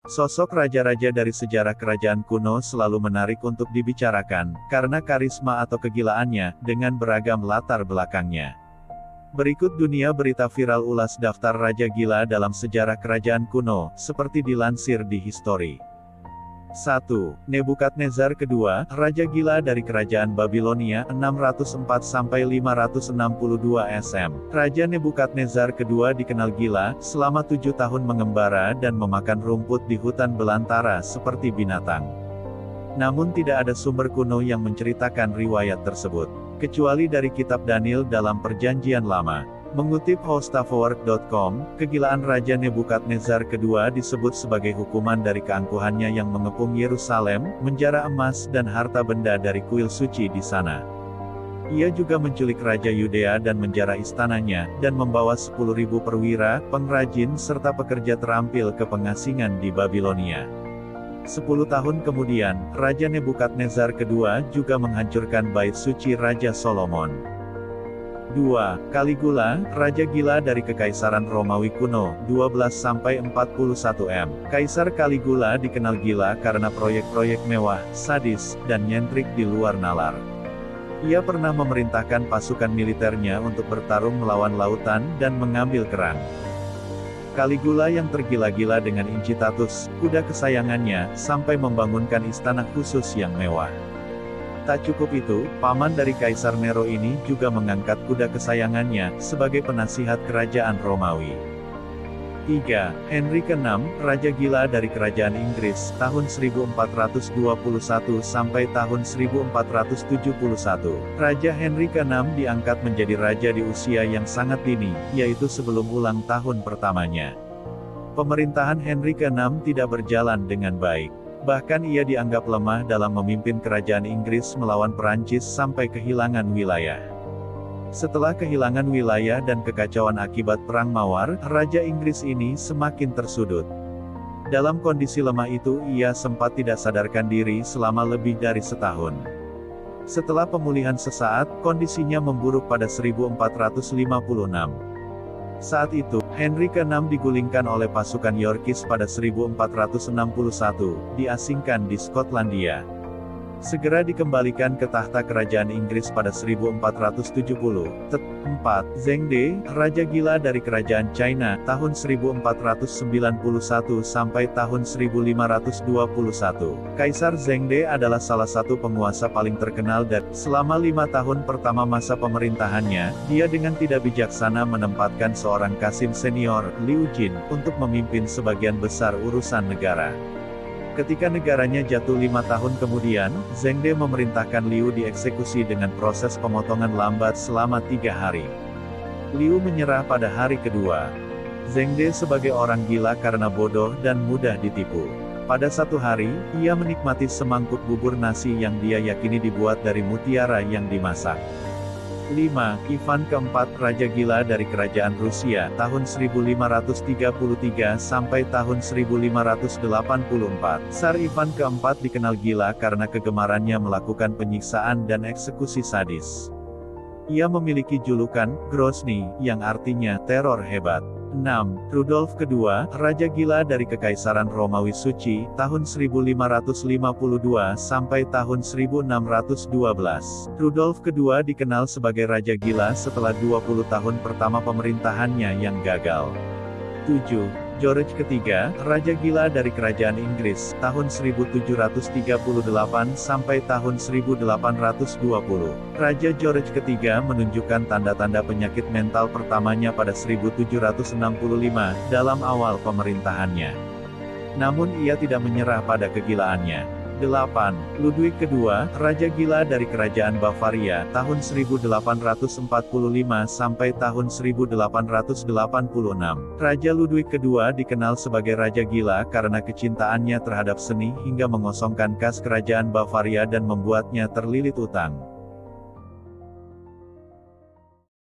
Sosok raja-raja dari sejarah kerajaan kuno selalu menarik untuk dibicarakan, karena karisma atau kegilaannya, dengan beragam latar belakangnya. Berikut dunia berita viral ulas daftar raja gila dalam sejarah kerajaan kuno, seperti dilansir di History. 1. Nebukadnezar kedua, Raja Gila dari Kerajaan Babilonia, 604-562 SM. Raja Nebukadnezar kedua dikenal gila, selama 7 tahun mengembara dan memakan rumput di hutan belantara seperti binatang. Namun tidak ada sumber kuno yang menceritakan riwayat tersebut, kecuali dari kitab Daniel dalam Perjanjian Lama. Mengutip Hostaforward.com, kegilaan Raja Nebukadnezar kedua disebut sebagai hukuman dari keangkuhannya yang mengepung Yerusalem, menjara emas dan harta benda dari kuil suci di sana. Ia juga menculik Raja Yudea dan menjara istananya, dan membawa 10.000 perwira, pengrajin serta pekerja terampil ke pengasingan di Babilonia. 10 tahun kemudian, Raja Nebukadnezar kedua juga menghancurkan bait suci Raja Solomon. 2. Caligula, Raja Gila dari Kekaisaran Romawi kuno, 12-41 M. Kaisar Caligula dikenal gila karena proyek-proyek mewah, sadis, dan nyentrik di luar nalar. Ia pernah memerintahkan pasukan militernya untuk bertarung melawan lautan dan mengambil kerang. Caligula yang tergila-gila dengan Incitatus, kuda kesayangannya, sampai membangunkan istana khusus yang mewah. Tak cukup itu, paman dari Kaisar Nero ini juga mengangkat kuda kesayangannya, sebagai penasihat kerajaan Romawi. 3. Henry ke-6, Raja Gila dari Kerajaan Inggris, tahun 1421 sampai tahun 1471. Raja Henry ke-6 diangkat menjadi raja di usia yang sangat dini, yaitu sebelum ulang tahun pertamanya. Pemerintahan Henry ke-6 tidak berjalan dengan baik. Bahkan ia dianggap lemah dalam memimpin kerajaan Inggris melawan Perancis sampai kehilangan wilayah. Setelah kehilangan wilayah dan kekacauan akibat Perang Mawar, Raja Inggris ini semakin tersudut. Dalam kondisi lemah itu ia sempat tidak sadarkan diri selama lebih dari setahun. Setelah pemulihan sesaat, kondisinya memburuk pada 1456. Saat itu, Henry ke-6 digulingkan oleh pasukan Yorkis pada 1461, diasingkan di Skotlandia. Segera dikembalikan ke tahta kerajaan Inggris pada 1470. 4. Zhengde, Raja Gila dari Kerajaan China, tahun 1491 sampai tahun 1521. Kaisar Zhengde adalah salah satu penguasa paling terkenal dan, selama 5 tahun pertama masa pemerintahannya, dia dengan tidak bijaksana menempatkan seorang kasim senior, Liu Jin, untuk memimpin sebagian besar urusan negara. Ketika negaranya jatuh 5 tahun kemudian, Zhengde memerintahkan Liu dieksekusi dengan proses pemotongan lambat selama 3 hari. Liu menyerah pada hari kedua. Zhengde sebagai orang gila karena bodoh dan mudah ditipu. Pada satu hari, ia menikmati semangkuk bubur nasi yang dia yakini dibuat dari mutiara yang dimasak. 5. Ivan keempat, Raja Gila dari Kerajaan Rusia, tahun 1533 sampai tahun 1584. Tsar Ivan keempat dikenal gila karena kegemarannya melakukan penyiksaan dan eksekusi sadis. Ia memiliki julukan, Grozny, yang artinya, teror hebat. 6. Rudolf kedua, Raja Gila dari Kekaisaran Romawi Suci, tahun 1552 sampai tahun 1612. Rudolf kedua dikenal sebagai Raja Gila setelah 20 tahun pertama pemerintahannya yang gagal. 7. George ketiga, Raja Gila dari Kerajaan Inggris, tahun 1738 sampai tahun 1820. Raja George ketiga menunjukkan tanda-tanda penyakit mental pertamanya pada 1765, dalam awal pemerintahannya. Namun ia tidak menyerah pada kegilaannya. 8. Ludwig kedua, Raja Gila dari Kerajaan Bavaria, tahun 1845 sampai tahun 1886. Raja Ludwig kedua dikenal sebagai Raja Gila karena kecintaannya terhadap seni hingga mengosongkan kas kerajaan Bavaria dan membuatnya terlilit utang.